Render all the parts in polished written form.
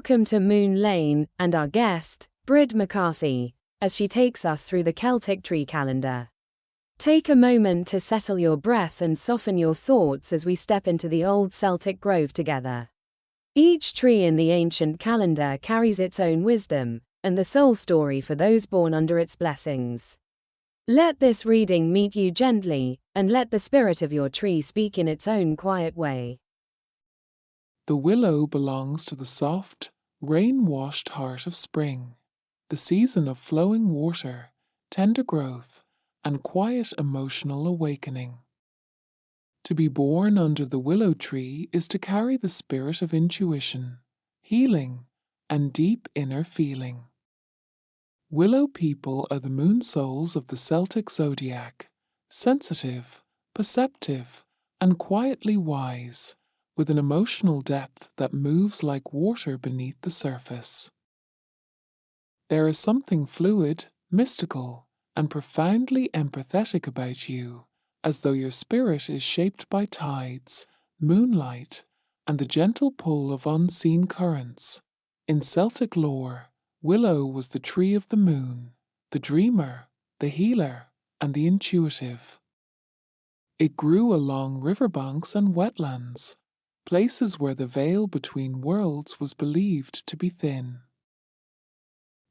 Welcome to Moon Lane and our guest, Brid McCarthy, as she takes us through the Celtic Tree Calendar. Take a moment to settle your breath and soften your thoughts as we step into the old Celtic grove together. Each tree in the ancient calendar carries its own wisdom, and the soul story for those born under its blessings. Let this reading meet you gently, and let the spirit of your tree speak in its own quiet way. The willow belongs to the soft, rain-washed heart of spring, the season of flowing water, tender growth, and quiet emotional awakening. To be born under the willow tree is to carry the spirit of intuition, healing, and deep inner feeling. Willow people are the moon souls of the Celtic zodiac, sensitive, perceptive, and quietly wise, with an emotional depth that moves like water beneath the surface. There is something fluid, mystical, and profoundly empathetic about you, as though your spirit is shaped by tides, moonlight, and the gentle pull of unseen currents. In Celtic lore, Willow was the tree of the moon, the dreamer, the healer, and the intuitive. It grew along riverbanks and wetlands, places where the veil between worlds was believed to be thin.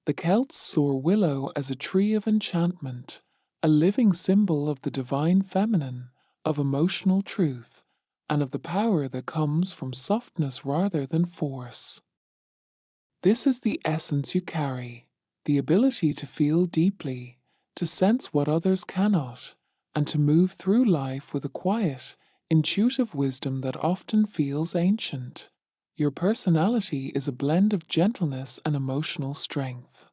The Celts saw willow as a tree of enchantment, a living symbol of the divine feminine, of emotional truth, and of the power that comes from softness rather than force. This is the essence you carry, the ability to feel deeply, to sense what others cannot, and to move through life with a quiet, intuitive wisdom that often feels ancient. Your personality is a blend of gentleness and emotional strength.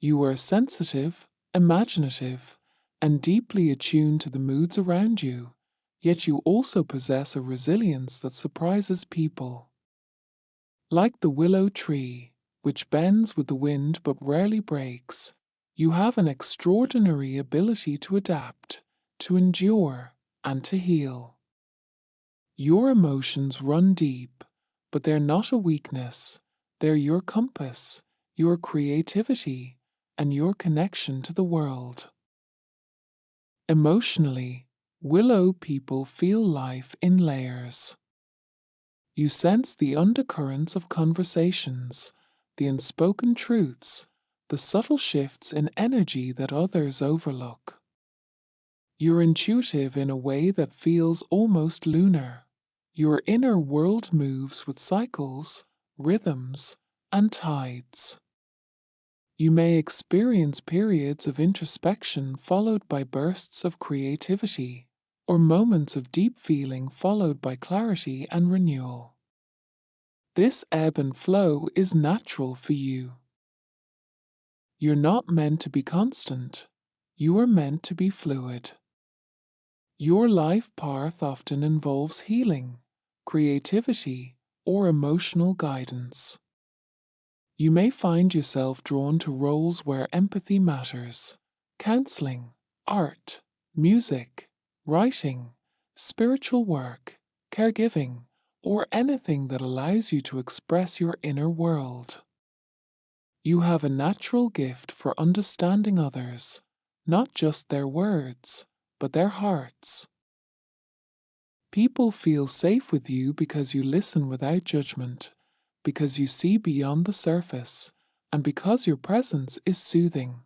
You are sensitive, imaginative, and deeply attuned to the moods around you, yet you also possess a resilience that surprises people. Like the willow tree, which bends with the wind but rarely breaks, you have an extraordinary ability to adapt, to endure, and to heal. Your emotions run deep, but they're not a weakness. They're your compass, your creativity, and your connection to the world. Emotionally, willow people feel life in layers. You sense the undercurrents of conversations, the unspoken truths, the subtle shifts in energy that others overlook. You're intuitive in a way that feels almost lunar. Your inner world moves with cycles, rhythms, and tides. You may experience periods of introspection followed by bursts of creativity, or moments of deep feeling followed by clarity and renewal. This ebb and flow is natural for you. You're not meant to be constant. You are meant to be fluid. Your life path often involves healing, creativity, or emotional guidance. You may find yourself drawn to roles where empathy matters: counseling, art, music, writing, spiritual work, caregiving, or anything that allows you to express your inner world. You have a natural gift for understanding others, not just their words, but their hearts. People feel safe with you because you listen without judgment, because you see beyond the surface, and because your presence is soothing.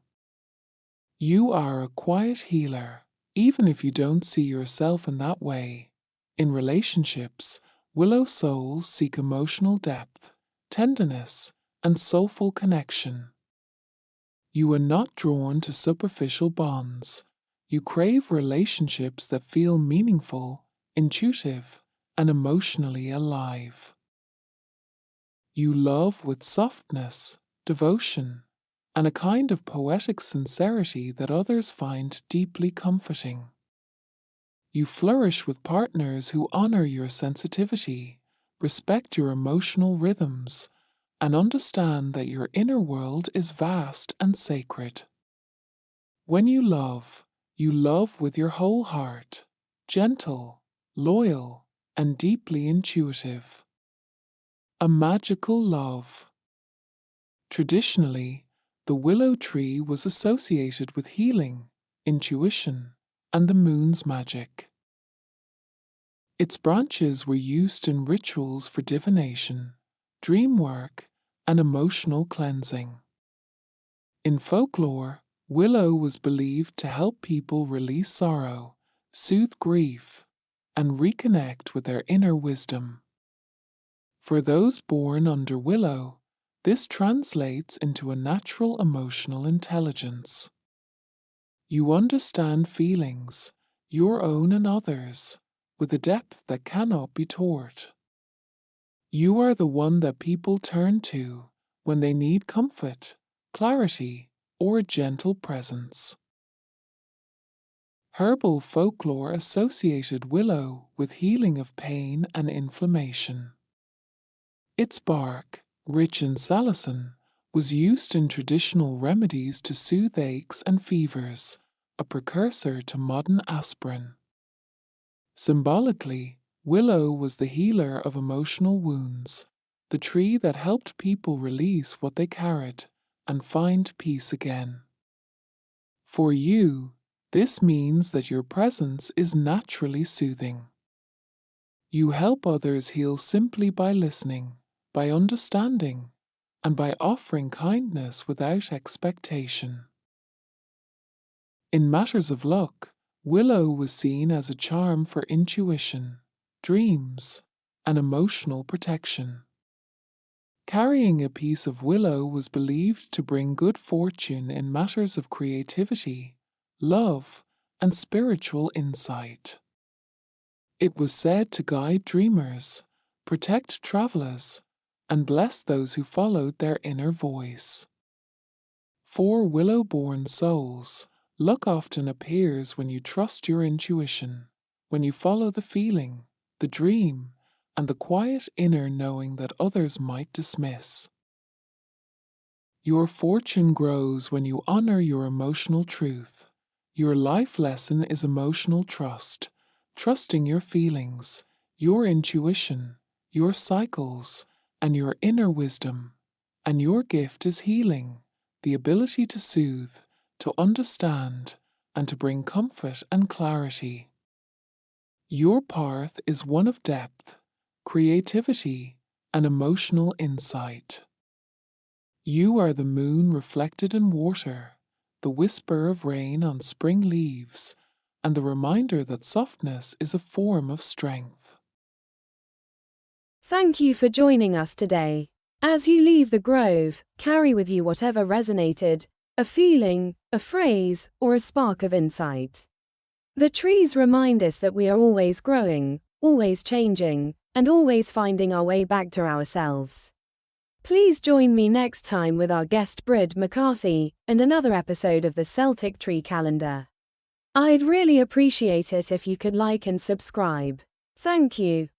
You are a quiet healer, even if you don't see yourself in that way. In relationships, willow souls seek emotional depth, tenderness, and soulful connection. You are not drawn to superficial bonds. You crave relationships that feel meaningful, intuitive, and emotionally alive. You love with softness, devotion, and a kind of poetic sincerity that others find deeply comforting. You flourish with partners who honor your sensitivity, respect your emotional rhythms, and understand that your inner world is vast and sacred. When you love with your whole heart, gentle, loyal, and deeply intuitive. a magical love. Traditionally, the willow tree was associated with healing, intuition, and the moon's magic. Its branches were used in rituals for divination, dream work, and emotional cleansing. In folklore, willow was believed to help people release sorrow, soothe grief, and reconnect with their inner wisdom. For those born under willow, this translates into a natural emotional intelligence. You understand feelings, your own and others, with a depth that cannot be taught. You are the one that people turn to when they need comfort, clarity, or a gentle presence. Herbal folklore associated willow with healing of pain and inflammation. Its bark, rich in salicin, was used in traditional remedies to soothe aches and fevers, a precursor to modern aspirin. Symbolically, willow was the healer of emotional wounds, the tree that helped people release what they carried and find peace again. For you, this means that your presence is naturally soothing. You help others heal simply by listening, by understanding, and by offering kindness without expectation. In matters of luck, willow was seen as a charm for intuition, dreams, and emotional protection. Carrying a piece of willow was believed to bring good fortune in matters of creativity, love, and spiritual insight. It was said to guide dreamers, protect travelers, and bless those who followed their inner voice. For willow-born souls, luck often appears when you trust your intuition, when you follow the feeling, the dream, and the quiet inner knowing that others might dismiss. Your fortune grows when you honor your emotional truth. Your life lesson is emotional trust, trusting your feelings, your intuition, your cycles, and your inner wisdom. And your gift is healing, the ability to soothe, to understand, and to bring comfort and clarity. Your path is one of depth, creativity, and emotional insight. You are the moon reflected in water, the whisper of rain on spring leaves, and the reminder that softness is a form of strength. Thank you for joining us today. As you leave the grove, carry with you whatever resonated, a feeling, a phrase, or a spark of insight. The trees remind us that we are always growing, always changing, and always finding our way back to ourselves. Please join me next time with our guest Brid McCarthy and another episode of the Celtic Tree Calendar. I'd really appreciate it if you could like and subscribe. Thank you.